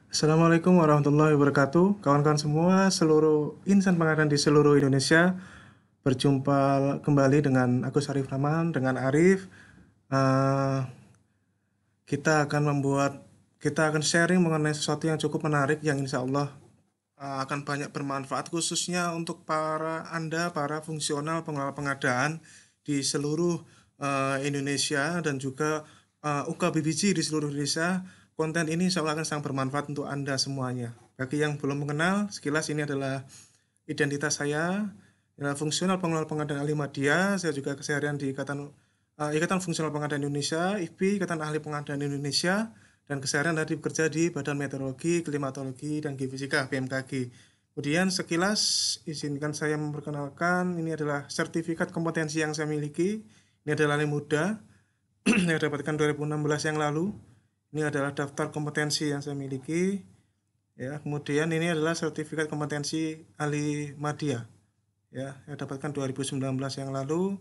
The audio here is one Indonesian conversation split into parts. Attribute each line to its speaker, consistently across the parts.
Speaker 1: Assalamualaikum warahmatullahi wabarakatuh. Kawan-kawan semua, seluruh insan pengadaan di seluruh Indonesia, berjumpa kembali dengan aku Syarif Rahman, dengan Arif. Eh, kita akan sharing mengenai sesuatu yang cukup menarik yang insya Allah akan banyak bermanfaat khususnya untuk para fungsional pengelola pengadaan di seluruh Indonesia dan juga UKBBG di seluruh Indonesia. Konten ini insya Allah akan sangat bermanfaat untuk Anda semuanya. Bagi yang belum mengenal, sekilas ini adalah identitas saya, adalah fungsional pengelola pengadaan ahli media. Saya juga keseharian di Ikatan Fungsional Pengadaan Indonesia, IFPI, Ikatan Ahli Pengadaan Indonesia, dan keseharian tadi bekerja di Badan Meteorologi, Klimatologi, dan Geofisika (BMKG). Kemudian sekilas izinkan saya memperkenalkan, ini adalah sertifikat kompetensi yang saya miliki. Ini adalah ahli muda yang dapatkan 2016 yang lalu. Ini adalah daftar kompetensi yang saya miliki. Ya, kemudian ini adalah sertifikat kompetensi ahli media. Ya, saya dapatkan 2019 yang lalu,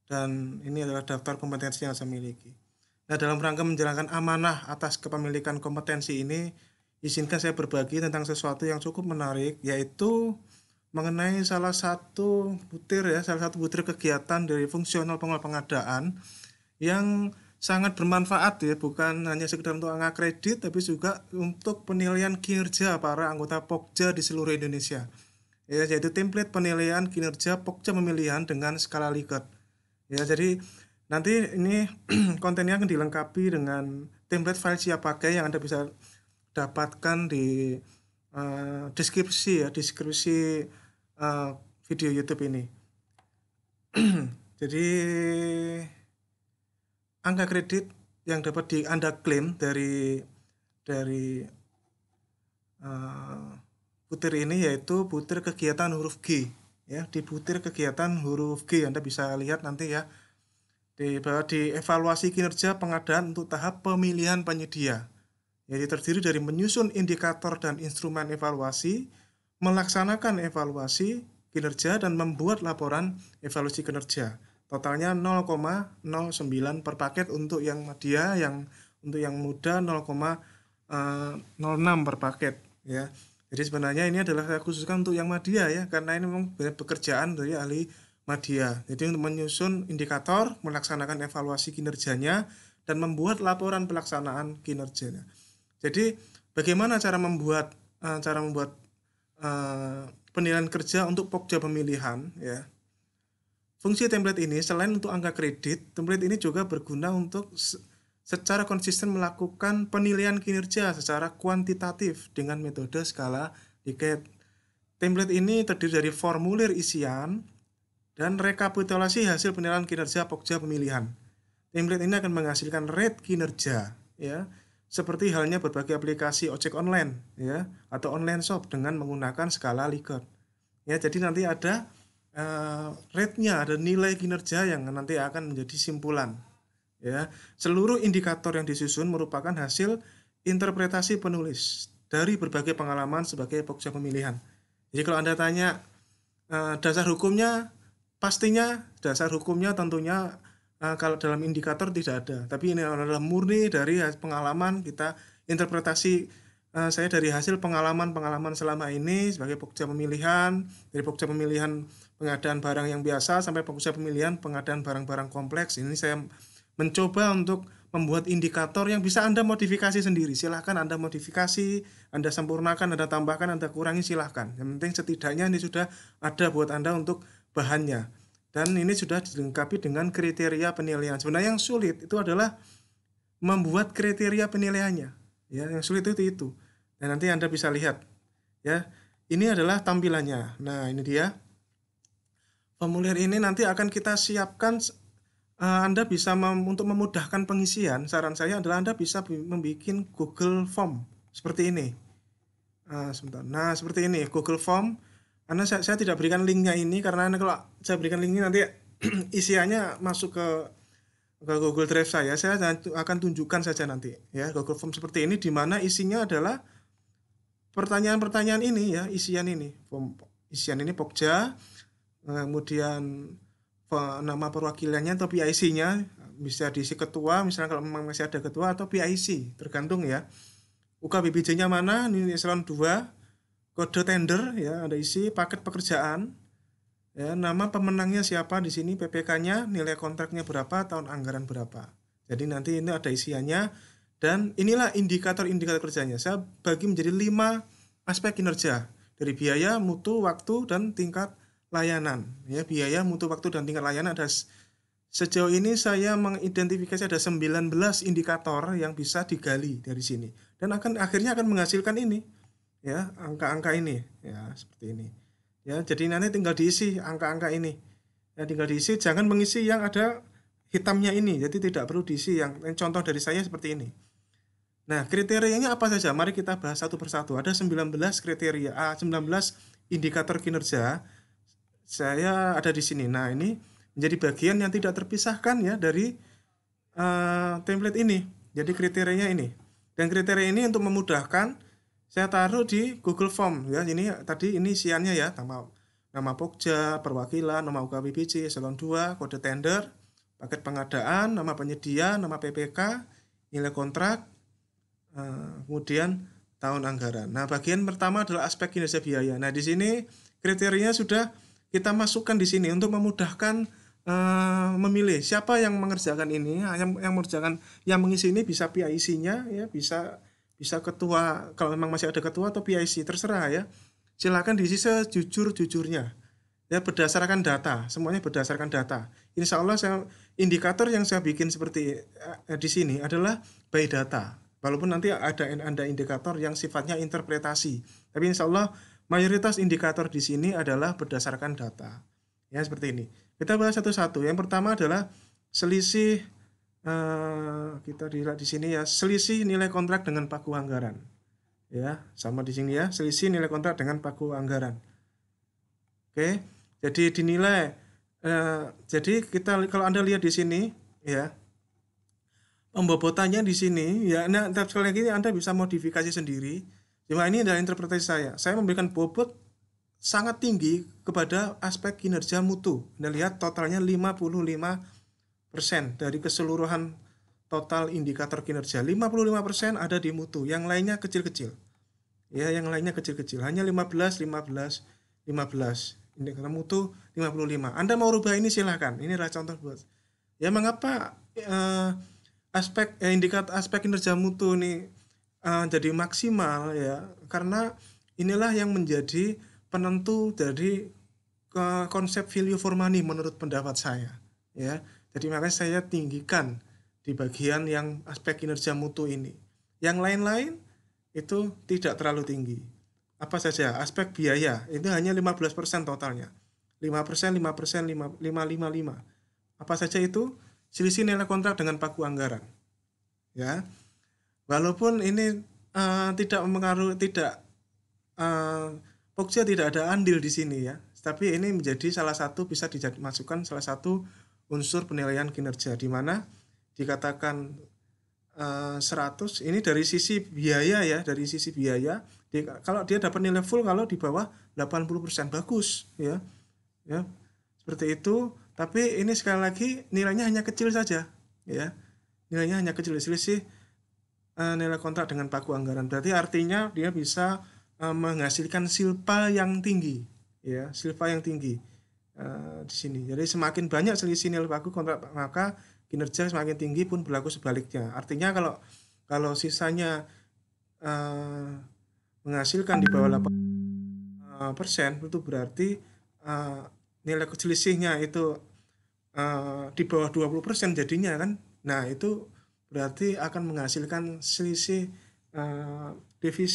Speaker 1: dan ini adalah daftar kompetensi yang saya miliki. Nah, dalam rangka menjalankan amanah atas kepemilikan kompetensi ini, izinkan saya berbagi tentang sesuatu yang cukup menarik, yaitu mengenai salah satu butir kegiatan dari fungsional pengelola pengadaan yang sangat bermanfaat ya, bukan hanya sekedar untuk angka kredit, tapi juga untuk penilaian kinerja para anggota Pokja di seluruh Indonesia. Ya, yaitu template penilaian kinerja Pokja pemilihan dengan skala Likert. Ya, jadi nanti ini kontennya akan dilengkapi dengan template file siap pakai yang Anda bisa dapatkan di deskripsi eh, video YouTube ini. Jadi angka kredit yang dapat Anda klaim dari uh, butir ini yaitu butir kegiatan huruf G. Ya, di butir kegiatan huruf G Anda bisa lihat nanti ya di bawah di evaluasi kinerja pengadaan untuk tahap pemilihan penyedia. Jadi terdiri dari menyusun indikator dan instrumen evaluasi, melaksanakan evaluasi kinerja, dan membuat laporan evaluasi kinerja. Totalnya 0,09 per paket untuk yang media, untuk yang muda 0,06 per paket ya. Jadi sebenarnya ini adalah saya khususkan untuk yang media ya, karena ini memang pekerjaan dari ahli media. Jadi untuk menyusun indikator, melaksanakan evaluasi kinerjanya, dan membuat laporan pelaksanaan kinerjanya. Jadi bagaimana cara membuat penilaian kerja untuk Pokja pemilihan ya. Fungsi template ini selain untuk angka kredit, template ini juga berguna untuk secara konsisten melakukan penilaian kinerja secara kuantitatif dengan metode skala Likert. Template ini terdiri dari formulir isian dan rekapitulasi hasil penilaian kinerja Pokja pemilihan. Template ini akan menghasilkan rate kinerja ya, seperti halnya berbagai aplikasi ojek online ya atau online shop dengan menggunakan skala Likert. Ya, jadi nanti ada rate-nya, ada nilai kinerja yang nanti akan menjadi simpulan. Ya, seluruh indikator yang disusun merupakan hasil interpretasi penulis dari berbagai pengalaman sebagai Pokja pemilihan. Jadi kalau Anda tanya dasar hukumnya, pastinya dasar hukumnya tentunya kalau dalam indikator tidak ada. Tapi ini adalah murni dari pengalaman kita, interpretasi saya dari hasil pengalaman selama ini sebagai Pokja pemilihan, dari Pokja pemilihan pengadaan barang yang biasa sampai Pokja pemilihan pengadaan barang-barang kompleks. Ini saya mencoba untuk membuat indikator yang bisa Anda modifikasi sendiri. Silahkan Anda modifikasi, Anda sempurnakan, Anda tambahkan, Anda kurangi, silahkan. Yang penting setidaknya ini sudah ada buat Anda untuk bahannya. Dan ini sudah dilengkapi dengan kriteria penilaian. Sebenarnya yang sulit itu adalah membuat kriteria penilaiannya. Ya, yang sulit itu. Dan nanti Anda bisa lihat. Ya, ini adalah tampilannya. Nah, ini dia. Formulir ini nanti akan kita siapkan. Anda bisa untuk memudahkan pengisian, saran saya adalah Anda bisa membuat Google Form seperti ini. Sebentar. Nah, seperti ini Google Form. Karena saya tidak berikan linknya ini karena kalau saya berikan linknya nanti isiannya masuk ke Google Drive saya. Saya akan tunjukkan saja nanti ya Google Form seperti ini di mana isinya adalah pertanyaan-pertanyaan ini ya, isian ini. Isian ini Pokja, kemudian nama perwakilannya atau PIC-nya bisa diisi ketua, misalnya kalau memang masih ada ketua, atau PIC tergantung ya, UKBPJ-nya mana, ini eselon 2, kode tender ya, ada isi paket pekerjaan, ya, nama pemenangnya siapa di sini, PPK-nya, nilai kontraknya berapa, tahun anggaran berapa. Jadi nanti ini ada isiannya, dan inilah indikator-indikator kerjanya. Saya bagi menjadi 5 aspek kinerja, dari biaya, mutu, waktu, dan tingkat layanan. Ya, biaya, mutu, waktu, dan tingkat layanan ada. Sejauh ini saya mengidentifikasi ada 19 indikator yang bisa digali dari sini, dan akhirnya akan menghasilkan ini, ya, angka-angka ini, ya, seperti ini. Ya, jadi nanti tinggal diisi angka-angka ini. Ya, tinggal diisi, jangan mengisi yang ada hitamnya ini. Jadi tidak perlu diisi yang contoh dari saya seperti ini. Nah, kriterianya apa saja? Mari kita bahas satu persatu. Ada 19 kriteria, 19 indikator kinerja. Saya ada di sini. Nah, ini menjadi bagian yang tidak terpisahkan ya dari template ini. Jadi kriterianya ini. Dan kriteria ini untuk memudahkan saya taruh di Google Form ya. Ini tadi ini isiannya ya, nama Pokja, perwakilan, nama UKBPJ, eselon 2, kode tender, paket pengadaan, nama penyedia, nama PPK, nilai kontrak, kemudian tahun anggaran. Nah, bagian pertama adalah aspek kinerja biaya. Nah, di sini kriterianya sudah kita masukkan di sini untuk memudahkan memilih siapa yang mengerjakan ini, yang mengerjakan, yang mengisi ini bisa PIC-nya ya, bisa ketua, kalau memang masih ada ketua, atau PIC, terserah ya. Silakan diisi sejujur-jujurnya ya, berdasarkan data, semuanya berdasarkan data. Insya Allah indikator yang saya bikin seperti di sini adalah by data, walaupun nanti ada indikator yang sifatnya interpretasi, tapi insya Allah mayoritas indikator di sini adalah berdasarkan data ya, seperti ini. Kita bahas satu-satu. Yang pertama adalah selisih, kita lihat di sini ya, selisih nilai kontrak dengan pagu anggaran. Ya, sama di sini ya, selisih nilai kontrak dengan pagu anggaran. Oke, jadi dinilai. Jadi kita, kalau Anda lihat di sini ya, pembobotannya di sini ya. Nah, sekali lagi Anda bisa modifikasi sendiri. Cuma ini adalah interpretasi saya. Saya memberikan bobot sangat tinggi kepada aspek kinerja mutu. Anda lihat totalnya 55% dari keseluruhan total indikator kinerja. 55% ada di mutu, yang lainnya kecil-kecil. Ya, yang lainnya kecil-kecil. Hanya 15. Indikator mutu 55. Anda mau rubah ini silahkan. Ini adalah contoh buat. Ya, mengapa indikator aspek kinerja mutu ini jadi maksimal ya? Karena inilah yang menjadi penentu dari konsep value for money menurut pendapat saya ya. Jadi makanya saya tinggikan di bagian yang aspek kinerja mutu ini. Yang lain-lain itu tidak terlalu tinggi. Apa saja? Aspek biaya itu hanya 15% totalnya. 5%, 5%, 5, 5. Apa saja itu? Selisih nilai kontrak dengan pagu anggaran. Ya. Walaupun ini tidak mempengaruhi, Pokja tidak ada andil di sini ya, tapi ini menjadi salah satu, bisa dimasukkan salah satu unsur penilaian kinerja, di mana dikatakan 100 ini dari sisi biaya ya, dari sisi biaya. Kalau dia dapat nilai full kalau di bawah 80% bagus ya. Ya, seperti itu. Tapi ini sekali lagi nilainya hanya kecil saja ya. Nilainya hanya kecil, selisih nilai kontrak dengan pagu anggaran. Berarti artinya dia bisa menghasilkan silpa yang tinggi ya, silpa yang tinggi di sini. Jadi semakin banyak selisih nilai pagu kontrak, maka kinerja semakin tinggi, pun berlaku sebaliknya. Artinya kalau sisanya menghasilkan di bawah 8%, itu berarti nilai selisihnya itu di bawah 20% jadinya kan. Nah, itu berarti akan menghasilkan selisih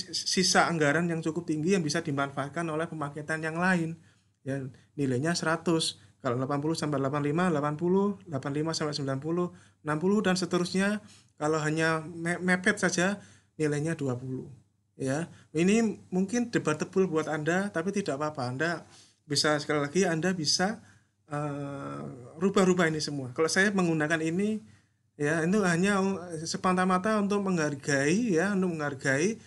Speaker 1: sisa anggaran yang cukup tinggi yang bisa dimanfaatkan oleh pemaketan yang lain ya. Nilainya 100, kalau 80 sampai 85, 80, 85 sampai 90, 60 dan seterusnya. Kalau hanya mepet saja nilainya 20 ya. Ini mungkin debatable buat Anda, tapi tidak apa-apa. Anda bisa, sekali lagi Anda bisa rubah-rubah ini semua. Kalau saya menggunakan ini ya, itu hanya semata-mata untuk menghargai ya, untuk menghargai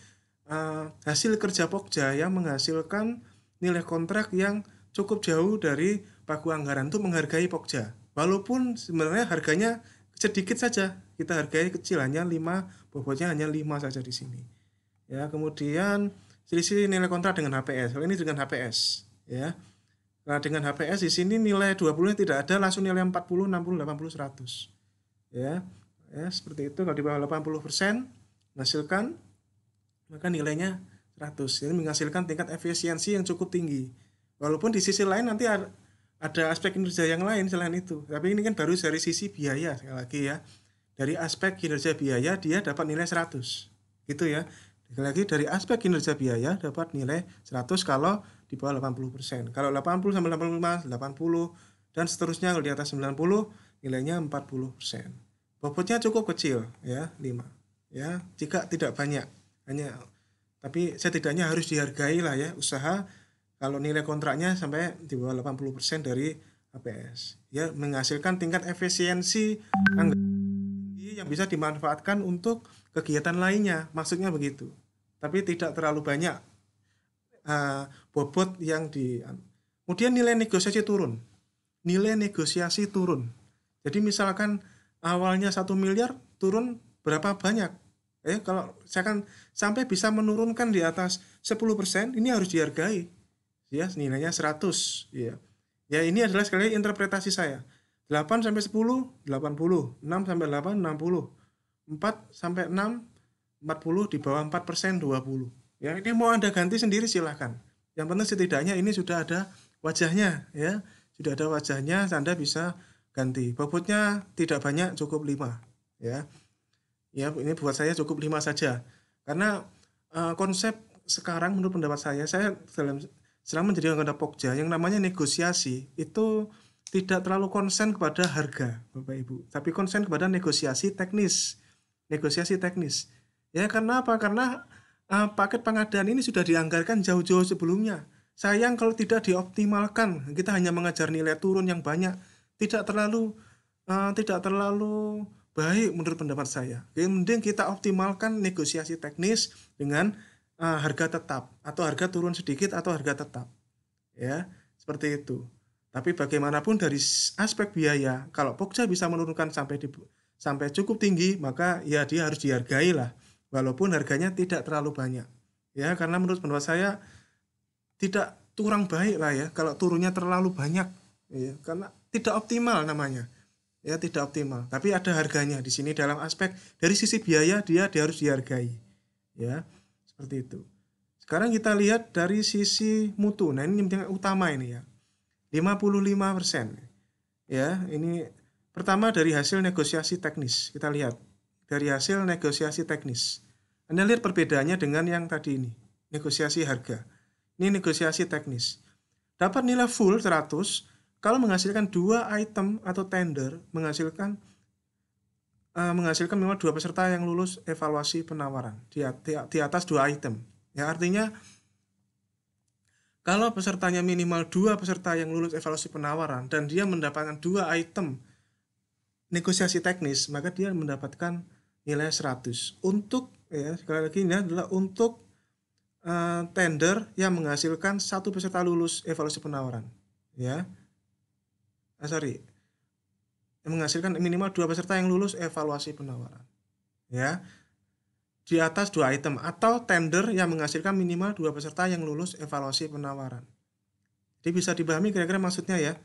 Speaker 1: hasil kerja Pokja yang menghasilkan nilai kontrak yang cukup jauh dari pagu anggaran, itu menghargai Pokja. Walaupun sebenarnya harganya sedikit saja, kita hargai kecil, hanya 5, bobotnya hanya 5 saja di sini. Ya, kemudian selisih nilai kontrak dengan HPS. Kalau ini dengan HPS, ya. Nah, dengan HPS di sini nilai 20-nya tidak ada, langsung nilai 40, 60, 80, 100. Ya. Ya, seperti itu. Kalau di bawah 80% menghasilkan, maka nilainya 100. Ini menghasilkan tingkat efisiensi yang cukup tinggi. Walaupun di sisi lain nanti ada aspek kinerja yang lain selain itu. Tapi ini kan baru dari sisi biaya sekali lagi ya. Dari aspek kinerja biaya dia dapat nilai 100. Gitu ya. Sekali lagi dari aspek kinerja biaya dapat nilai 100 kalau di bawah 80%. Kalau 80 sampai 85, 80 dan seterusnya kalau di atas 90 nilainya 40%. Bobotnya cukup kecil ya, 5. Ya, jika tidak banyak. Hanya tapi setidaknya harus dihargai lah ya usaha kalau nilai kontraknya sampai di bawah 80% dari HPS. Ya, menghasilkan tingkat efisiensi tinggi yang bisa dimanfaatkan untuk kegiatan lainnya. Maksudnya begitu. Tapi tidak terlalu banyak bobot yang di. Kemudian nilai negosiasi turun. Nilai negosiasi turun. Jadi misalkan awalnya 1 miliar turun berapa banyak? Kalau saya kan sampai bisa menurunkan di atas 10%, ini harus dihargai. Ya, nilainya 100, ya. Ya, ini adalah sekali interpretasi saya. 8 sampai 10, 80, 6 sampai 8, 60. 4 sampai 6, 40, di bawah 4%, 20. Ya, ini mau Anda ganti sendiri silahkan. Yang penting setidaknya ini sudah ada wajahnya, ya. Sudah ada wajahnya, Anda bisa ganti. Bobotnya tidak banyak, cukup 5, ya. Ya, ini buat saya cukup 5 saja. Karena konsep sekarang menurut pendapat saya selama menjadi anggota Pokja yang namanya negosiasi itu tidak terlalu konsen kepada harga, Bapak Ibu, tapi konsen kepada negosiasi teknis. Negosiasi teknis. Ya, karena apa? Karena paket pengadaan ini sudah dianggarkan jauh-jauh sebelumnya. Sayang kalau tidak dioptimalkan, kita hanya mengejar nilai turun yang banyak, tidak terlalu baik menurut pendapat saya. Jadi mending kita optimalkan negosiasi teknis dengan harga tetap atau harga turun sedikit atau harga tetap. Ya, seperti itu. Tapi bagaimanapun dari aspek biaya, kalau Pokja bisa menurunkan sampai cukup tinggi, maka ya dia harus dihargai lah. Walaupun harganya tidak terlalu banyak. Ya, karena menurut pendapat saya tidak kurang baik lah ya kalau turunnya terlalu banyak. Ya, karena tidak optimal namanya. Ya, tidak optimal, tapi ada harganya di sini dalam aspek dari sisi biaya dia harus dihargai, ya, seperti itu. Sekarang kita lihat dari sisi mutu. Nah, ini yang utama ini ya, 55%, ya. Ini pertama dari hasil negosiasi teknis. Kita lihat dari hasil negosiasi teknis. Anda lihat perbedaannya dengan yang tadi ini, negosiasi harga. Ini negosiasi teknis. Dapat nilai full 100 kalau menghasilkan 2 item atau tender, menghasilkan minimal 2 peserta yang lulus evaluasi penawaran di atas 2 item. Ya, artinya kalau pesertanya minimal 2 peserta yang lulus evaluasi penawaran dan dia mendapatkan 2 item negosiasi teknis, maka dia mendapatkan nilai 100. Untuk ya, sekali lagi ini adalah untuk tender yang menghasilkan 1 peserta lulus evaluasi penawaran. Ya. Menghasilkan minimal 2 peserta yang lulus evaluasi penawaran. Ya. Di atas 2 item atau tender yang menghasilkan minimal 2 peserta yang lulus evaluasi penawaran. Jadi bisa dipahami kira-kira maksudnya ya.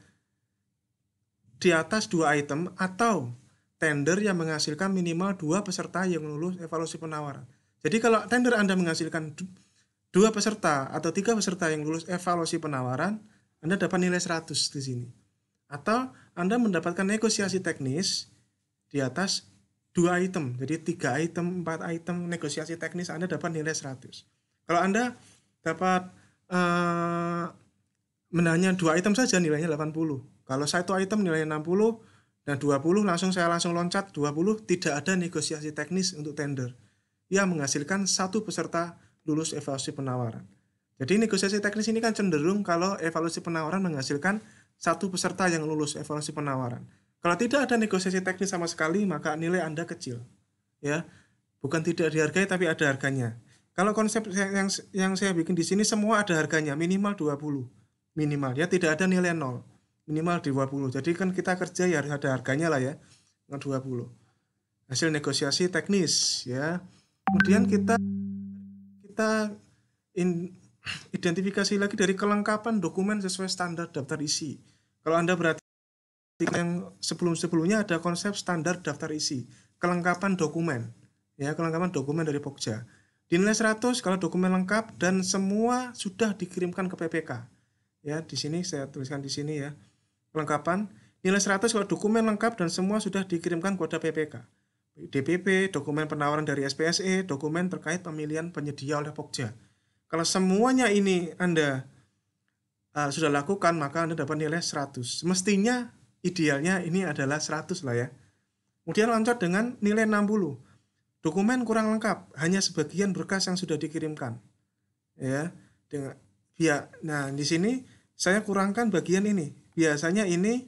Speaker 1: Di atas 2 item atau tender yang menghasilkan minimal 2 peserta yang lulus evaluasi penawaran. Jadi kalau tender Anda menghasilkan 2 peserta atau 3 peserta yang lulus evaluasi penawaran, Anda dapat nilai 100 di sini. Atau Anda mendapatkan negosiasi teknis di atas 2 item. Jadi 3 item, 4 item negosiasi teknis Anda dapat nilai 100. Kalau Anda dapat hanya 2 item saja nilainya 80. Kalau 1 item nilainya 60 dan 20 saya langsung loncat 20, tidak ada negosiasi teknis untuk tender. Yang menghasilkan 1 peserta lulus evaluasi penawaran. Jadi negosiasi teknis ini kan cenderung kalau evaluasi penawaran menghasilkan 1 peserta yang lulus evaluasi penawaran. Kalau tidak ada negosiasi teknis sama sekali, maka nilai Anda kecil. Ya, bukan tidak dihargai tapi ada harganya. Kalau konsep yang saya bikin di sini semua ada harganya, minimal 20. Minimal ya, tidak ada nilai 0. Minimal 20. Jadi kan kita kerja ya harus ada harganya lah ya. 20. Hasil negosiasi teknis ya. Kemudian kita kita identifikasi lagi dari kelengkapan dokumen sesuai standar daftar isi. Kalau Anda berarti yang sebelum-sebelumnya ada konsep standar daftar isi, kelengkapan dokumen. Ya, kelengkapan dokumen dari Pokja. Dinilai 100 kalau dokumen lengkap dan semua sudah dikirimkan ke PPK. Ya, di sini saya tuliskan di sini ya. Kelengkapan nilai 100 kalau dokumen lengkap dan semua sudah dikirimkan kepada PPK. DPP, dokumen penawaran dari SPSE, dokumen terkait pemilihan penyedia oleh Pokja. Kalau semuanya ini Anda sudah lakukan, maka Anda dapat nilai 100. Semestinya idealnya ini adalah 100 lah ya. Kemudian loncat dengan nilai 60. Dokumen kurang lengkap, hanya sebagian berkas yang sudah dikirimkan. Ya, dengan nah di sini saya kurangkan bagian ini. Biasanya ini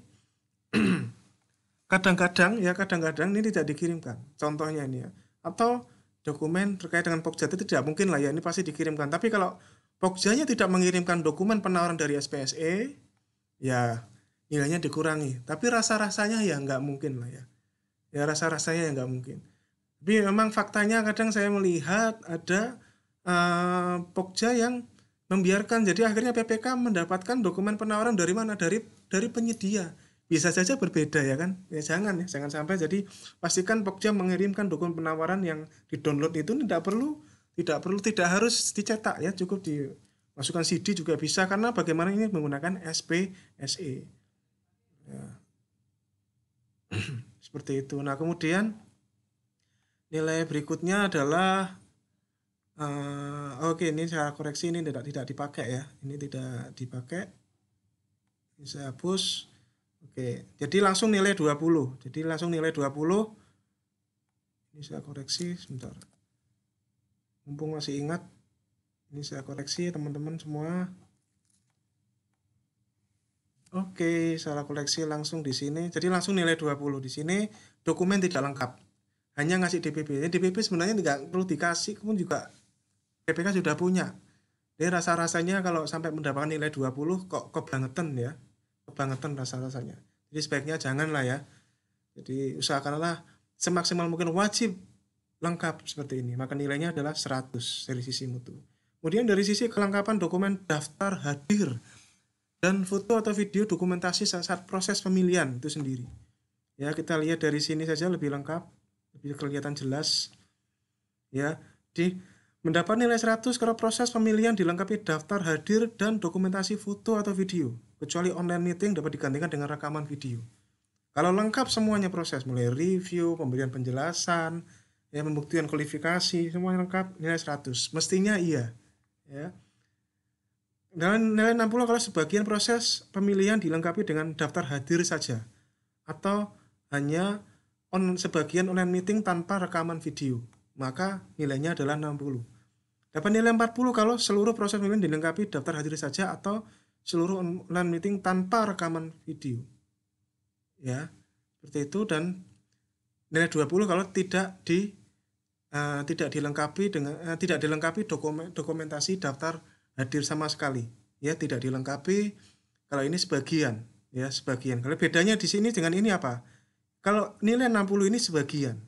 Speaker 1: kadang-kadang ini tidak dikirimkan. Contohnya ini ya. Atau dokumen terkait dengan Pokja itu tidak mungkin lah ya, ini pasti dikirimkan. Tapi kalau Pokjanya tidak mengirimkan dokumen penawaran dari SPSE, ya nilainya dikurangi. Tapi rasa-rasanya ya nggak mungkin lah ya. Ya rasa-rasanya ya nggak mungkin. Tapi memang faktanya kadang saya melihat ada Pokja yang membiarkan. Jadi akhirnya PPK mendapatkan dokumen penawaran dari mana? Dari penyedia. Bisa saja berbeda ya kan? Ya jangan sampai. Jadi pastikan Pokja mengirimkan dokumen penawaran yang di-download itu tidak harus dicetak ya, cukup dimasukkan CD juga bisa, karena bagaimana ini menggunakan SPSE. Ya. Seperti itu. Nah, kemudian nilai berikutnya adalah oke, ini saya koreksi, ini tidak dipakai ya. Ini tidak dipakai. Ini saya hapus. Oke, jadi langsung nilai 20. Jadi langsung nilai 20. Ini saya koreksi sebentar. Mumpung masih ingat, ini saya koreksi teman-teman semua. Oke, salah koreksi langsung di sini. Jadi langsung nilai 20. Di sini dokumen tidak lengkap. Hanya ngasih DPP. DPP sebenarnya tidak perlu dikasih, pun juga PPK sudah punya. Jadi rasa-rasanya kalau sampai mendapatkan nilai 20 kok kebangetan ya. Kebangetan rasa-rasanya. Jadi sebaiknya janganlah ya. Jadi usahakanlah semaksimal mungkin wajib lengkap seperti ini. Maka nilainya adalah 100 dari sisi mutu. Kemudian dari sisi kelengkapan dokumen daftar hadir dan foto atau video dokumentasi saat proses pemilihan itu sendiri. Ya, kita lihat dari sini saja lebih lengkap, lebih kelihatan jelas. Ya, mendapat nilai 100 kalau proses pemilihan dilengkapi daftar hadir dan dokumentasi foto atau video. Kecuali online meeting dapat digantikan dengan rekaman video. Kalau lengkap semuanya proses, mulai review, pemberian penjelasan, ya, pembuktian kualifikasi, semuanya lengkap, nilai 100. Mestinya iya. Ya. Dan nilai 60 kalau sebagian proses pemilihan dilengkapi dengan daftar hadir saja. Atau hanya sebagian online meeting tanpa rekaman video. Maka nilainya adalah 60. Dapat nilai 40 kalau seluruh proses pemilihan dilengkapi daftar hadir saja atau seluruh online meeting tanpa rekaman video. Ya, seperti itu. Dan nilai 20 kalau tidak dilengkapi dokumentasi daftar hadir sama sekali. Ya, tidak dilengkapi. Kalau ini sebagian, ya, sebagian. Kalau bedanya di sini dengan ini apa? Kalau nilai 60 ini sebagian.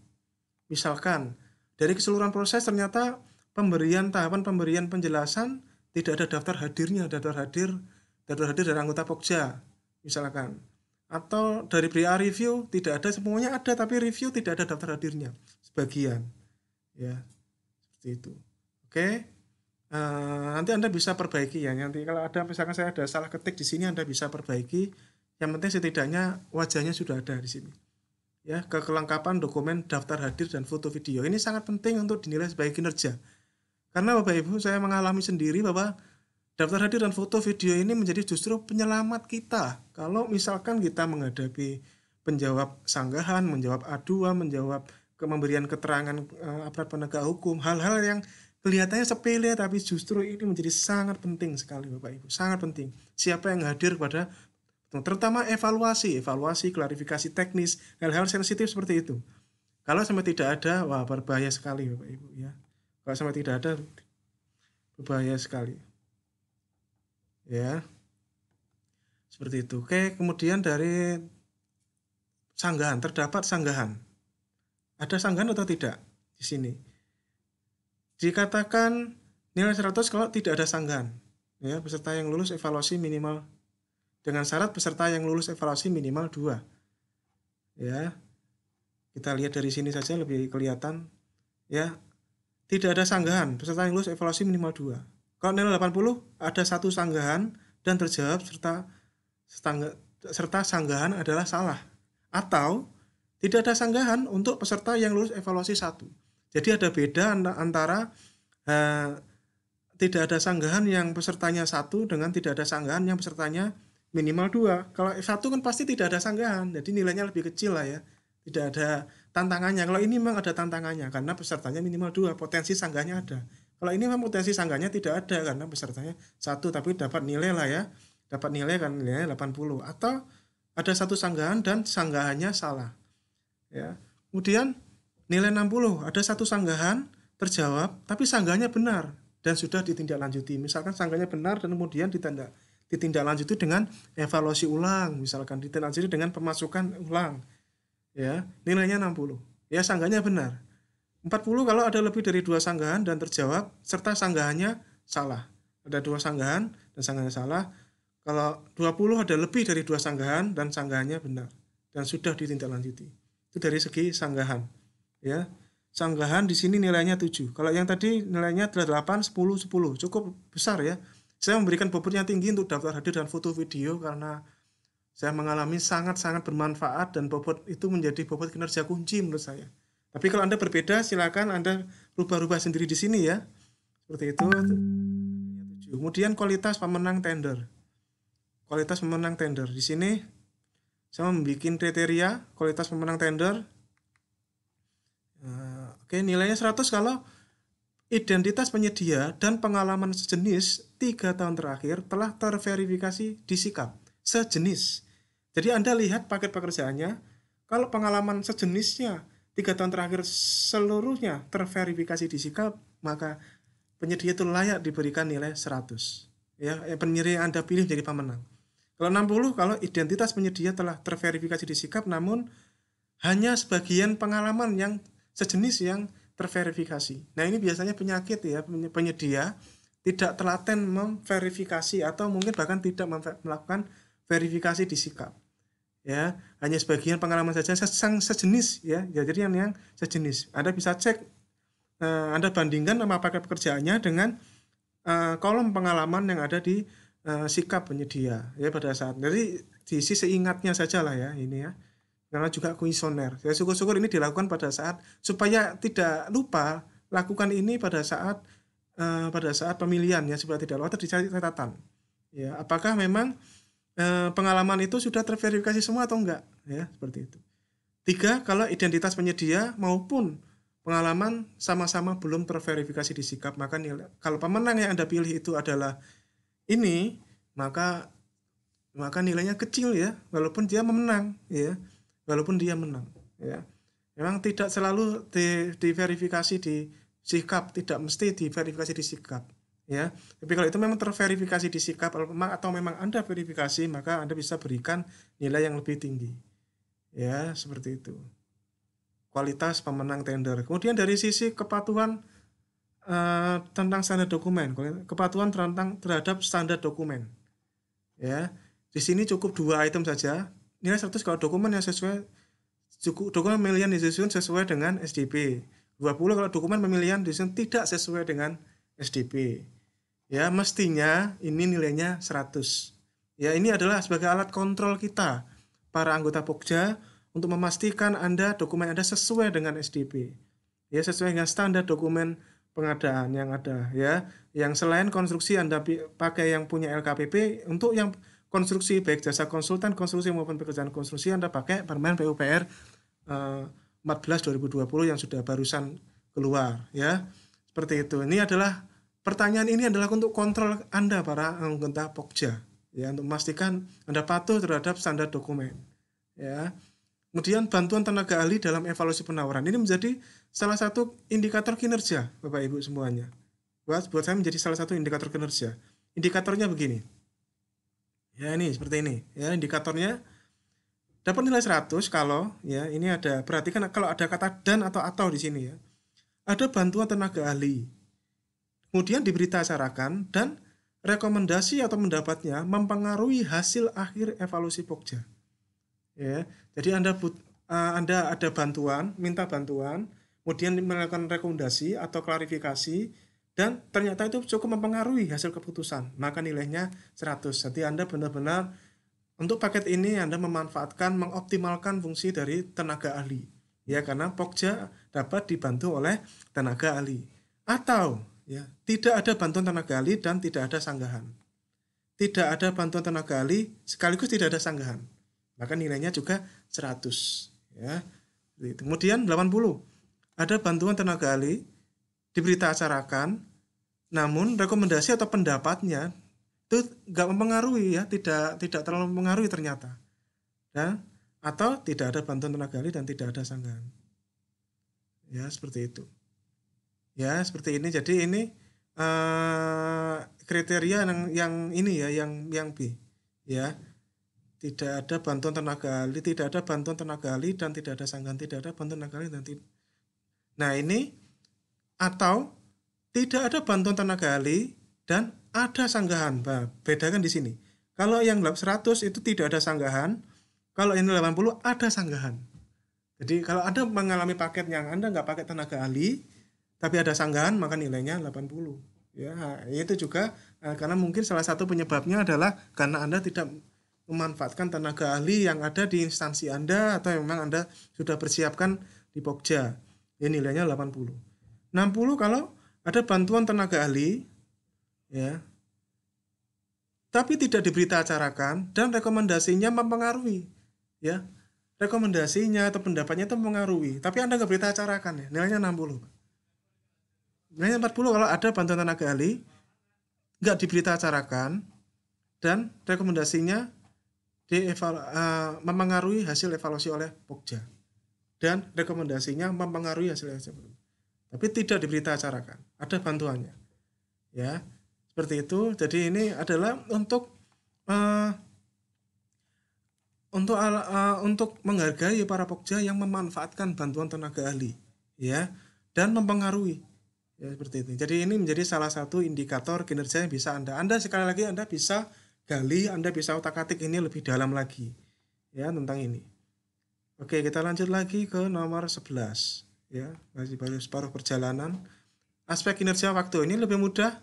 Speaker 1: Misalkan dari keseluruhan proses ternyata tahapan pemberian penjelasan tidak ada daftar hadirnya, daftar hadir dari anggota Pokja misalkan. Atau dari PRIA review tidak ada, semuanya ada tapi review tidak ada daftar hadirnya, sebagian. Ya, seperti itu. Oke. Nanti Anda bisa perbaiki ya. Nanti kalau ada misalkan saya ada salah ketik di sini, Anda bisa perbaiki. Yang penting setidaknya wajahnya sudah ada di sini. Ya, kelengkapan dokumen daftar hadir dan foto video. Ini sangat penting untuk dinilai sebagai kinerja. Karena Bapak Ibu, saya mengalami sendiri bahwa daftar hadir dan foto video ini menjadi justru penyelamat kita. Kalau misalkan kita menghadapi penjawab sanggahan, menjawab aduan, menjawab pemberian keterangan aparat penegak hukum, hal-hal yang kelihatannya sepele tapi justru ini menjadi sangat penting sekali Bapak Ibu, sangat penting. Siapa yang hadir pada, terutama evaluasi, klarifikasi teknis, hal-hal sensitif seperti itu. Kalau sampai tidak ada, wah berbahaya sekali Bapak Ibu ya. Kalau sampai tidak ada, berbahaya sekali. Ya. Seperti itu. Oke, kemudian dari sanggahan, terdapat sanggahan. Ada sanggahan atau tidak di sini? Dikatakan Nilai 100 kalau tidak ada sanggahan. Ya, peserta yang lulus evaluasi minimal dengan syarat peserta yang lulus evaluasi minimal 2. Ya, kita lihat dari sini saja lebih kelihatan. Ya, tidak ada sanggahan, peserta yang lulus evaluasi minimal 2. Kalau nilai 80 ada satu sanggahan dan terjawab serta sanggahan adalah salah. Atau tidak ada sanggahan untuk peserta yang lulus evaluasi 1. Jadi ada beda antara tidak ada sanggahan yang pesertanya 1 dengan tidak ada sanggahan yang pesertanya minimal 2. Kalau F1 kan pasti tidak ada sanggahan, jadi nilainya lebih kecil lah ya. Tidak ada tantangannya. Kalau ini memang ada tantangannya karena pesertanya minimal 2, potensi sanggahnya ada. Kalau ini memang potensi sanggahnya tidak ada karena pesertanya 1, tapi dapat nilai lah ya. Dapat nilai kan nilainya 80. Atau ada satu sanggahan dan sanggahannya salah. Ya. Kemudian nilai 60, ada satu sanggahan terjawab tapi sanggahannya benar dan sudah ditindaklanjuti. Misalkan sanggahnya benar dan kemudian ditindaklanjuti dengan evaluasi ulang, misalkan ditindaklanjuti dengan pemasukan ulang. Ya, nilainya 60. Ya, sanggahnya benar. 40 kalau ada lebih dari 2 sanggahan dan terjawab serta sanggahannya salah. Ada 2 sanggahan dan sanggahannya salah. Kalau 20 ada lebih dari 2 sanggahan dan sanggahannya benar dan sudah ditindaklanjuti. Itu dari segi sanggahan. Ya. Sanggahan di sini nilainya 7. Kalau yang tadi nilainya 8, 10, 10. Cukup besar ya. Saya memberikan bobotnya tinggi untuk daftar hadir dan foto video karena saya mengalami sangat-sangat bermanfaat dan bobot itu menjadi bobot kinerja kunci menurut saya. Tapi kalau Anda berbeda, silakan Anda rubah-rubah sendiri di sini ya. Seperti itu. Kemudian kualitas pemenang tender. Kualitas pemenang tender. Di sini saya membuat kriteria kualitas pemenang tender. Oke, nilainya 100 kalau identitas penyedia dan pengalaman sejenis 3 tahun terakhir telah terverifikasi di sikap sejenis. Jadi Anda lihat paket pekerjaannya, kalau pengalaman sejenisnya 3 tahun terakhir seluruhnya terverifikasi di sikap, maka penyedia itu layak diberikan nilai 100. Ya, penyedia yang Anda pilih jadi pemenang. Kalau 60, kalau identitas penyedia telah terverifikasi di sikap, namun hanya sebagian pengalaman yang sejenis yang terverifikasi. Nah, ini biasanya penyakit ya, penyedia tidak telaten memverifikasi atau mungkin bahkan tidak melakukan verifikasi di sikap. Ya, hanya sebagian pengalaman saja sejenis ya. Jadi yang sejenis. Anda bisa cek, Anda bandingkan nama paket pekerjaannya dengan kolom pengalaman yang ada di sikap penyedia ya pada saat. Jadi diisi seingatnya saja lah ya ini ya. Karena juga kuesioner. Ya syukur-syukur ini dilakukan pada saat supaya tidak lupa lakukan ini pada saat pemilihan ya supaya tidak lupa dicari catatan. Ya, apakah memang pengalaman itu sudah terverifikasi semua atau enggak ya seperti itu. 3, kalau identitas penyedia maupun pengalaman sama-sama belum terverifikasi di sikap, maka kalau pemenang yang Anda pilih itu adalah ini, maka nilainya kecil ya, walaupun dia menang ya. Walaupun dia menang ya. Memang tidak selalu diverifikasi di sikap, tidak mesti diverifikasi di sikap ya. Tapi kalau itu memang terverifikasi di sikap atau memang Anda verifikasi, maka Anda bisa berikan nilai yang lebih tinggi. Ya, seperti itu. Kualitas pemenang tender. Kemudian dari sisi kepatuhan tentang standar dokumen, kepatuhan terhadap standar dokumen. Ya. Di sini cukup 2 item saja. Nilai 100 kalau dokumen yang dokumen pemilihan disusun sesuai dengan SDP. 20 kalau dokumen pemilihan disusun tidak sesuai dengan SDP. Ya, mestinya ini nilainya 100. Ya, ini adalah sebagai alat kontrol kita para anggota Pokja untuk memastikan dokumen Anda sesuai dengan SDP. Ya, sesuai dengan standar dokumen pengadaan yang ada ya. Yang selain konstruksi Anda pakai yang punya LKPP, untuk yang konstruksi baik jasa konsultan konstruksi maupun pekerjaan konstruksi Anda pakai Permen PUPR 14 2020 yang sudah barusan keluar ya. Seperti itu. Ini adalah pertanyaan ini adalah untuk kontrol Anda para anggota Pokja ya, untuk memastikan Anda patuh terhadap standar dokumen ya. Kemudian bantuan tenaga ahli dalam evaluasi penawaran ini menjadi salah satu indikator kinerja Bapak Ibu semuanya. Buat saya menjadi salah satu indikator kinerja. Indikatornya begini. Ya, ini seperti ini ya, indikatornya dapat nilai 100 kalau ya ini ada, perhatikan kalau ada kata dan atau di sini ya. Ada bantuan tenaga ahli. kemudian diberita acarakan, dan rekomendasi atau pendapatnya mempengaruhi hasil akhir evaluasi Pokja. Ya, jadi Anda ada bantuan, minta bantuan, kemudian melakukan rekomendasi atau klarifikasi, dan ternyata itu cukup mempengaruhi hasil keputusan, maka nilainya 100. Jadi Anda benar-benar untuk paket ini Anda memanfaatkan, mengoptimalkan fungsi dari tenaga ahli. Ya, karena Pokja dapat dibantu oleh tenaga ahli. Atau ya, tidak ada bantuan tenaga ahli dan tidak ada sanggahan. Tidak ada bantuan tenaga ahli sekaligus tidak ada sanggahan, maka nilainya juga 100. Ya. Kemudian 80. Ada bantuan tenaga ahli, diberita acarakan, namun rekomendasi atau pendapatnya itu nggak mempengaruhi, ya, tidak terlalu mempengaruhi ternyata. Dan atau tidak ada bantuan tenaga ahli dan tidak ada sanggahan. Ya, seperti itu. Ya, seperti ini. Jadi ini kriteria yang ini ya, yang B. Ya. Tidak ada bantuan tenaga ahli, tidak ada bantuan tenaga ahli dan tidak ada sanggahan, tidak ada bantuan tenaga ahli dan tidak. Nah, ini atau tidak ada bantuan tenaga ahli dan ada sanggahan. Nah, bedakan di sini. Kalau yang 100 itu tidak ada sanggahan, kalau ini 80 ada sanggahan. Jadi kalau Anda mengalami paket yang Anda nggak pakai tenaga ahli, tapi ada sanggahan, maka nilainya 80. Ya, itu juga karena mungkin salah satu penyebabnya adalah karena Anda tidak memanfaatkan tenaga ahli yang ada di instansi Anda atau memang Anda sudah persiapkan di Pokja. Ya, nilainya 80. 60 kalau ada bantuan tenaga ahli, ya, tapi tidak diberita acarakan dan rekomendasinya mempengaruhi. Ya, rekomendasinya atau pendapatnya itu mempengaruhi, tapi Anda nggak berita acarakan, ya, nilainya 60. Nilainya 40 kalau ada bantuan tenaga ahli, nggak diberita acarakan, dan rekomendasinya mempengaruhi hasil evaluasi oleh Pokja, dan rekomendasinya mempengaruhi hasil evaluasi, tapi tidak diberita acarakan, ada bantuannya. Ya, seperti itu. Jadi ini adalah untuk menghargai para Pokja yang memanfaatkan bantuan tenaga ahli, ya, dan mempengaruhi. Ya, seperti itu. Jadi ini menjadi salah satu indikator kinerja yang bisa Anda sekali lagi Anda bisa gali, Anda bisa otak-atik ini lebih dalam lagi, ya, tentang ini. Oke, kita lanjut lagi ke nomor 11, ya, masih baru separuh perjalanan. Aspek kinerja waktu ini lebih mudah.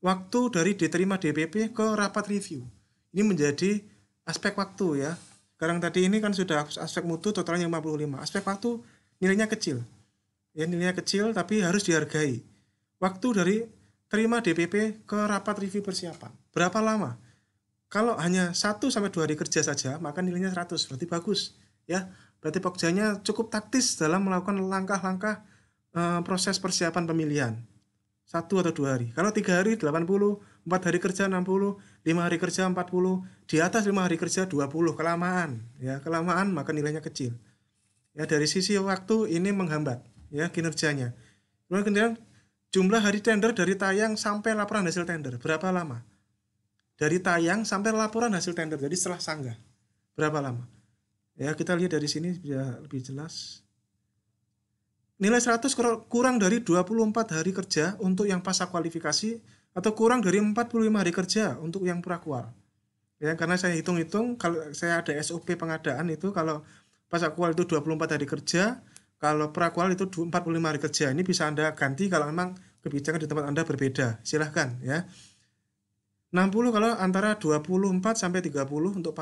Speaker 1: Waktu dari diterima DPP ke rapat review. Ini menjadi aspek waktu, ya. Sekarang tadi ini kan sudah aspek mutu totalnya 55. Aspek waktu nilainya kecil. Ya, nilainya kecil tapi harus dihargai. Waktu dari terima DPP ke rapat review persiapan. Berapa lama? Kalau hanya 1-2 hari kerja saja, maka nilainya 100, berarti bagus. Ya, berarti Pokjanya cukup taktis dalam melakukan langkah-langkah proses persiapan pemilihan. 1 atau 2 hari. Kalau 3 hari 80, 4 hari kerja 60, 5 hari kerja 40, di atas 5 hari kerja 20, kelamaan. Ya, kelamaan maka nilainya kecil. Ya, dari sisi waktu ini menghambat, ya, kinerjanya. Kemudian jumlah hari tender dari tayang sampai laporan hasil tender, berapa lama? Dari tayang sampai laporan hasil tender, jadi setelah sanggah, berapa lama? Ya, kita lihat dari sini biar lebih jelas. Nilai 100 kurang dari 24 hari kerja untuk yang pasca kualifikasi atau kurang dari 45 hari kerja untuk yang prakual. Ya, karena saya hitung-hitung, kalau saya ada SOP pengadaan itu, kalau pasca kual itu 24 hari kerja, kalau prakual itu 45 hari kerja. Ini bisa Anda ganti kalau memang kebijakan di tempat Anda berbeda. Silahkan, ya. 60 kalau antara 24 sampai 30 untuk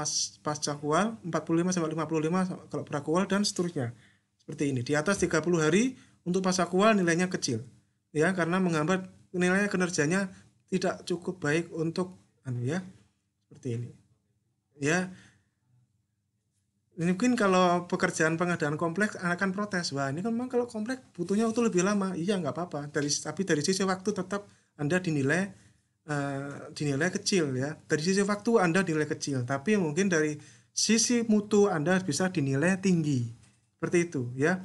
Speaker 1: pasca kual, 45 sampai 55 kalau prakual, dan seterusnya. Seperti ini. Di atas 30 hari untuk pasca kual nilainya kecil. Ya, karena menghambat nilainya kinerjanya tidak cukup baik untuk ya. Seperti ini. Ya. Ini mungkin kalau pekerjaan pengadaan kompleks akan protes. Wah, ini kan memang kalau kompleks butuhnya waktu lebih lama. Iya, nggak apa-apa. Tapi dari sisi waktu tetap Anda dinilai kecil, ya. Dari sisi waktu Anda dinilai kecil, tapi mungkin dari sisi mutu Anda bisa dinilai tinggi. Seperti itu, ya.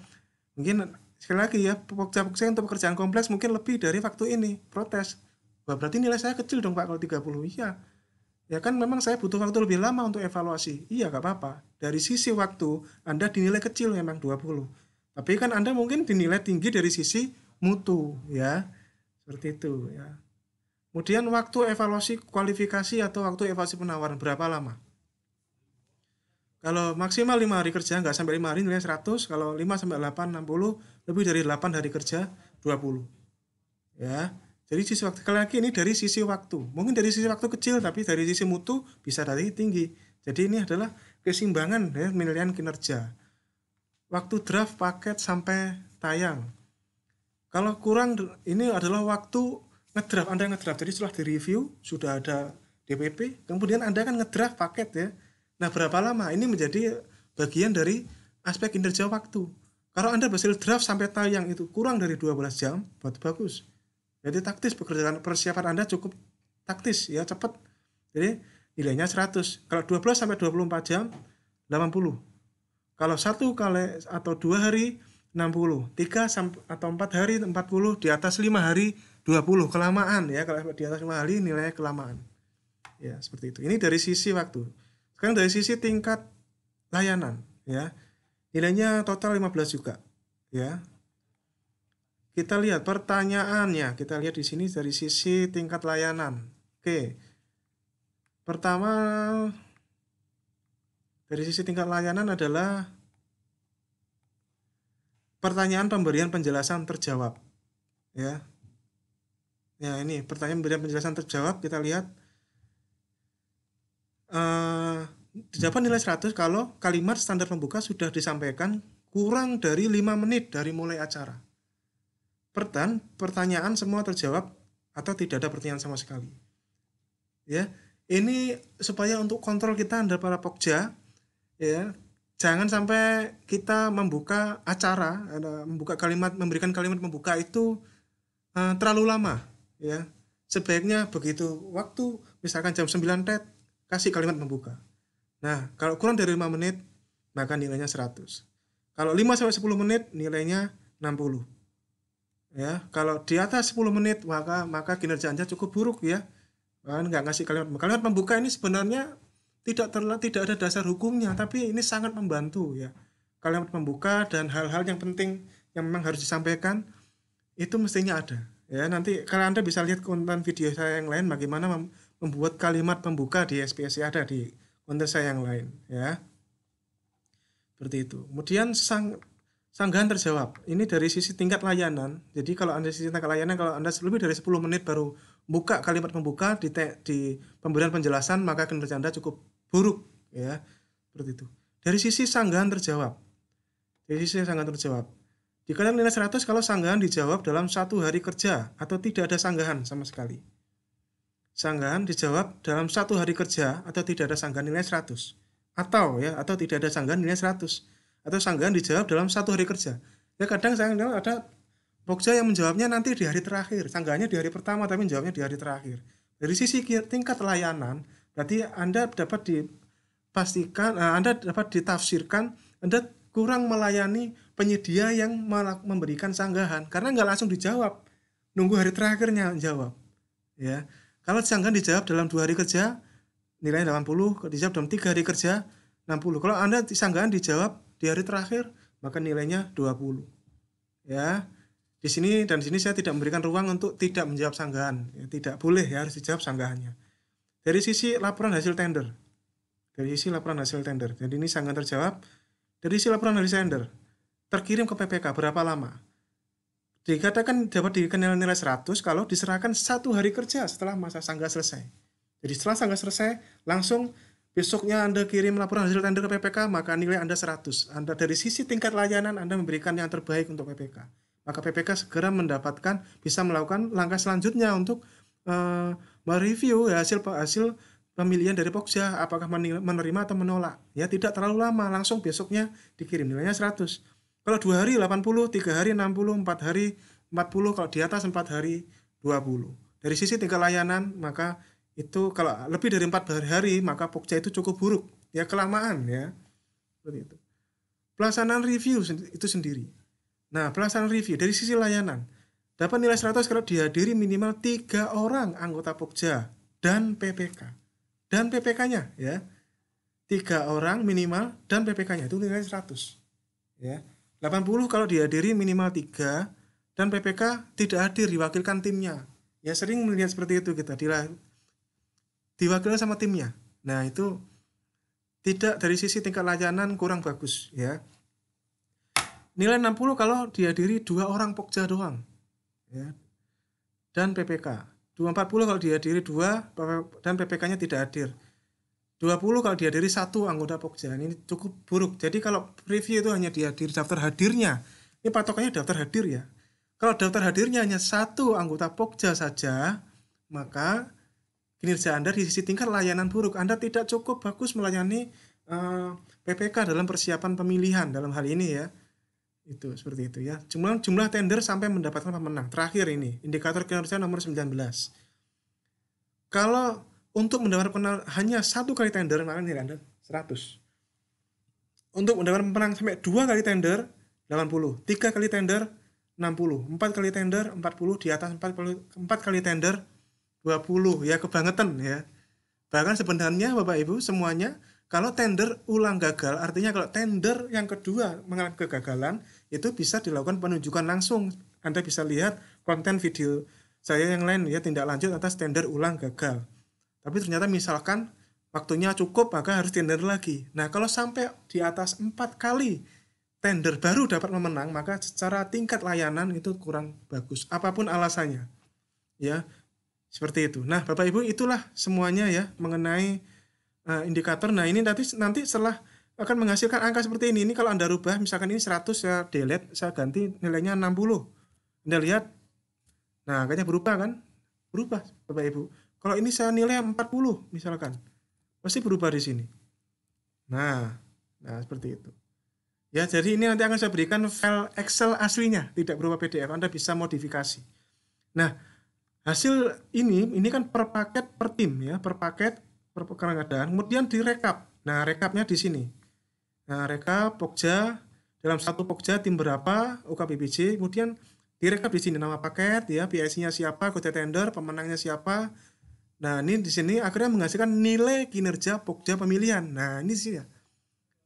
Speaker 1: Mungkin sekali lagi, ya, Pokja untuk pekerjaan kompleks mungkin lebih dari waktu ini, protes. Wah, berarti nilai saya kecil dong, Pak, kalau 30. Iya. Ya kan memang saya butuh waktu lebih lama untuk evaluasi. Iya, nggak apa-apa. Dari sisi waktu Anda dinilai kecil memang 20. Tapi kan Anda mungkin dinilai tinggi dari sisi mutu, ya. Seperti itu ya. Kemudian waktu evaluasi kualifikasi atau waktu evaluasi penawaran berapa lama? Kalau maksimal 5 hari kerja, nggak sampai 5 hari nilai 100. Kalau 5 sampai 8, 60. Lebih dari 8 hari kerja, 20. Ya. Jadi sisi waktu, sekali lagi ini dari sisi waktu. Mungkin dari sisi waktu kecil, tapi dari sisi mutu bisa dari tinggi. Jadi ini adalah keseimbangan ya, penilaian kinerja. Waktu draft paket sampai tayang. Kalau kurang, ini adalah waktu ngedraft. Anda ngedraft, jadi setelah direview, sudah ada DPP, kemudian Anda kan ngedraft paket ya. Nah, berapa lama? Ini menjadi bagian dari aspek kinerja waktu. Kalau Anda berhasil draft sampai tayang itu kurang dari 12 jam, buat bagus. Jadi taktis pekerjaan persiapan Anda cukup taktis ya, cepat. Jadi nilainya 100. Kalau 12 sampai 24 jam 80. Kalau 1 kali atau 2 hari 60. 3 atau 4 hari 40, di atas 5 hari 20. Kelamaan ya, kalau di atas 5 hari nilainya kelamaan. Ya, seperti itu. Ini dari sisi waktu. Sekarang dari sisi tingkat layanan ya. Nilainya total 15 juga ya. Kita lihat pertanyaannya. Kita lihat di sini dari sisi tingkat layanan. Oke. Pertama dari sisi tingkat layanan adalah pertanyaan pemberian penjelasan terjawab. Ya. Ya, ini pertanyaan pemberian penjelasan terjawab, kita lihat dapat nilai 100 kalau kalimat standar pembuka sudah disampaikan kurang dari 5 menit dari mulai acara. Pertanyaan semua terjawab atau tidak ada pertanyaan sama sekali. Ya, ini supaya untuk kontrol kita Anda para Pokja ya, jangan sampai kita membuka acara, membuka kalimat, memberikan kalimat pembuka itu terlalu lama ya. Sebaiknya begitu waktu misalkan jam 9 tet, kasih kalimat pembuka. Nah, kalau kurang dari 5 menit maka nilainya 100. Kalau 5 sampai 10 menit nilainya 60. Ya, kalau di atas 10 menit maka kinerja Anda cukup buruk ya. Kan nggak ngasih kalimat pembuka ini sebenarnya tidak ada dasar hukumnya, tapi ini sangat membantu ya. Kalimat pembuka dan hal-hal yang penting yang memang harus disampaikan itu mestinya ada. Ya, nanti kalau Anda bisa lihat konten video saya yang lain bagaimana membuat kalimat pembuka di SPSC, ada di konten saya yang lain ya. Seperti itu. Kemudian sanggahan terjawab. Ini dari sisi tingkat layanan. Jadi kalau Anda sisi tingkat layanan, kalau Anda lebih dari 10 menit baru buka kalimat pembuka di pemberian penjelasan, maka kinerja Anda cukup buruk ya. Seperti itu. Dari sisi sanggahan terjawab. Dikalikan nilai 100 kalau sanggahan dijawab dalam 1 hari kerja atau tidak ada sanggahan sama sekali. Sanggahan dijawab dalam 1 hari kerja atau tidak ada sanggahan nilai 100. Atau tidak ada sanggahan nilai 100. Atau sanggahan dijawab dalam 1 hari kerja. Ya, kadang saya ada Pokja yang menjawabnya nanti di hari terakhir. Sanggahannya di hari pertama tapi menjawabnya di hari terakhir. Dari sisi tingkat layanan, berarti Anda dapat dipastikan, Anda dapat ditafsirkan Anda kurang melayani penyedia yang memberikan sanggahan karena nggak langsung dijawab, nunggu hari terakhirnya jawab ya. Kalau sanggahan dijawab dalam 2 hari kerja nilainya 80, dijawab dalam 3 hari kerja 60. Kalau Anda sanggahan dijawab di hari terakhir maka nilainya 20 ya. Di sini saya tidak memberikan ruang untuk tidak menjawab sanggahan ya, tidak boleh ya, harus dijawab sanggahannya. Dari sisi laporan hasil tender, jadi ini sanggahan terjawab. Dari sisi laporan hasil tender terkirim ke PPK berapa lama? Dikatakan dapat dikenal nilai 100 kalau diserahkan 1 hari kerja setelah masa sanggah selesai. Jadi setelah sanggah selesai langsung besoknya Anda kirim laporan hasil tender ke PPK, maka nilai Anda 100. Anda dari sisi tingkat layanan Anda memberikan yang terbaik untuk PPK. Maka PPK segera bisa melakukan langkah selanjutnya untuk mereview hasil pemilihan dari Pokja, apakah menerima atau menolak. Ya, tidak terlalu lama, langsung besoknya dikirim, nilainya 100. Kalau 2 hari 80, 3 hari 60, 4 hari 40, kalau di atas 4 hari 20. Dari sisi tingkat layanan, maka itu kalau lebih dari 4 hari maka Pokja itu cukup buruk. Ya, kelamaan ya. Seperti itu. Pelaksanaan review itu sendiri. Nah, pelaksanaan review dari sisi layanan dapat nilai 100 kalau dihadiri minimal 3 orang anggota Pokja dan PPK. Dan PPK-nya ya. 3 orang minimal dan PPK-nya itu nilai 100. Ya. 80 kalau dihadiri minimal 3 dan PPK tidak hadir, diwakilkan timnya. Ya sering melihat seperti itu kita, diwakilkan sama timnya. Nah itu tidak, dari sisi tingkat layanan kurang bagus ya. Nilai 60 kalau dihadiri 2 orang Pokja doang ya, dan PPK. 240 kalau dihadiri 2 dan PPK-nya tidak hadir. 20 kalau dihadiri 1 anggota Pokja. Ini cukup buruk. Jadi kalau review itu hanya dihadiri daftar hadirnya. Ini patokannya daftar hadir ya. Kalau daftar hadirnya hanya 1 anggota Pokja saja, maka kinerja Anda di sisi tingkat layanan buruk. Anda tidak cukup bagus melayani PPK dalam persiapan pemilihan dalam hal ini ya. Itu seperti itu ya. Jumlah tender sampai mendapatkan pemenang. Terakhir ini, indikator kinerja nomor 19. Kalau untuk mendapatkan hanya 1 kali tender, maka nilai Anda 100. Untuk mendapatkan pemenang sampai 2 kali tender, 80. 3 kali tender, 60. 4 kali tender, 40. Di atas 4 kali tender, 20 ya, kebangetan ya. Bahkan sebenarnya Bapak Ibu semuanya, kalau tender ulang gagal, artinya kalau tender yang kedua mengalami kegagalan, itu bisa dilakukan penunjukan langsung. Anda bisa lihat konten video saya yang lain ya, tindak lanjut atas tender ulang gagal. Tapi ternyata misalkan waktunya cukup, maka harus tender lagi. Nah kalau sampai di atas 4 kali tender baru dapat memenang, maka secara tingkat layanan itu kurang bagus. Apapun alasannya ya. Seperti itu. Nah, Bapak Ibu, itulah semuanya ya mengenai indikator. Nah, ini nanti setelah akan menghasilkan angka seperti ini. Ini kalau Anda rubah, misalkan ini 100, saya delete, saya ganti nilainya 60. Anda lihat. Nah, angkanya berubah kan? Berubah, Bapak Ibu. Kalau ini saya nilai 40 misalkan, pasti berubah di sini. Nah, seperti itu. Ya, jadi ini nanti akan saya berikan file Excel aslinya, tidak berupa PDF. Anda bisa modifikasi. Nah, hasil ini kan per paket per tim ya, per paket per pengadaan, kemudian direkap. Nah, rekapnya di sini. Nah, rekap Pokja, dalam satu Pokja tim berapa, UKBPJ, kemudian direkap di sini nama paket ya, PIC-nya siapa, kode tender, pemenangnya siapa. Nah, ini di sini akhirnya menghasilkan nilai kinerja Pokja pemilihan. Nah, ini sih ya.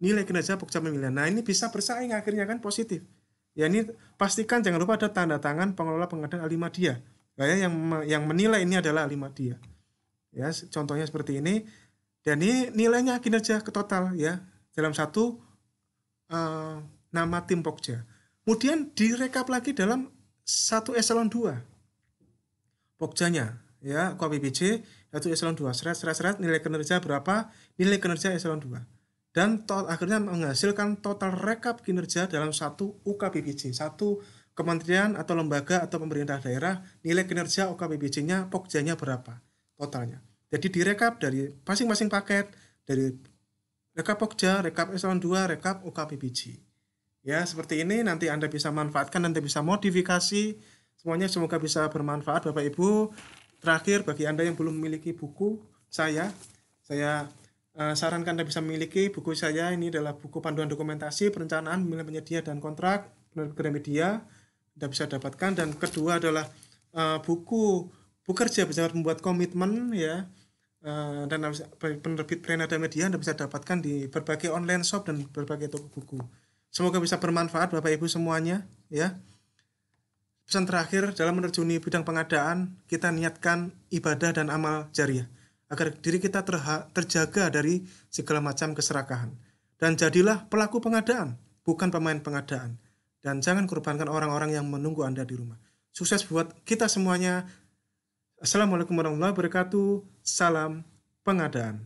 Speaker 1: Nilai kinerja Pokja pemilihan. Nah, ini bisa bersaing akhirnya kan, positif. Ya, ini pastikan jangan lupa ada tanda tangan pengelola pengadaan ahli media. Yang menilai ini adalah ahli media. Ya, contohnya seperti ini. Dan ini nilainya kinerja ke total ya dalam satu nama tim Pokja. Kemudian direkap lagi dalam satu eselon 2 Pokjanya ya, KPBJ satu eselon 2 seret nilai kinerja berapa, nilai kinerja eselon 2. Dan akhirnya menghasilkan total rekap kinerja dalam satu UKBPJ, satu kementerian atau lembaga atau pemerintah daerah, nilai kinerja UKBPJ-nya, Pokjanya berapa totalnya. Jadi direkap dari masing-masing paket, dari rekap Pokja, rekap eselon 2, rekap UKBPJ. Ya, seperti ini nanti Anda bisa manfaatkan, Anda bisa modifikasi. Semuanya semoga bisa bermanfaat Bapak Ibu. Terakhir, bagi Anda yang belum memiliki buku saya sarankan Anda bisa memiliki buku saya. Ini adalah buku panduan dokumentasi perencanaan pemilihan penyedia dan kontrak Gramedia. Anda bisa dapatkan. Dan kedua adalah buku bekerja bisa membuat komitmen ya, dan penerbit Renada Media. Anda bisa dapatkan di berbagai online shop dan berbagai toko buku. Semoga bisa bermanfaat Bapak Ibu semuanya ya. Pesan terakhir, dalam menerjuni bidang pengadaan, kita niatkan ibadah dan amal jariah agar diri kita terjaga dari segala macam keserakahan. Dan jadilah pelaku pengadaan, bukan pemain pengadaan. Dan jangan korbankan orang-orang yang menunggu Anda di rumah. Sukses buat kita semuanya. Assalamualaikum warahmatullahi wabarakatuh. Salam pengadaan.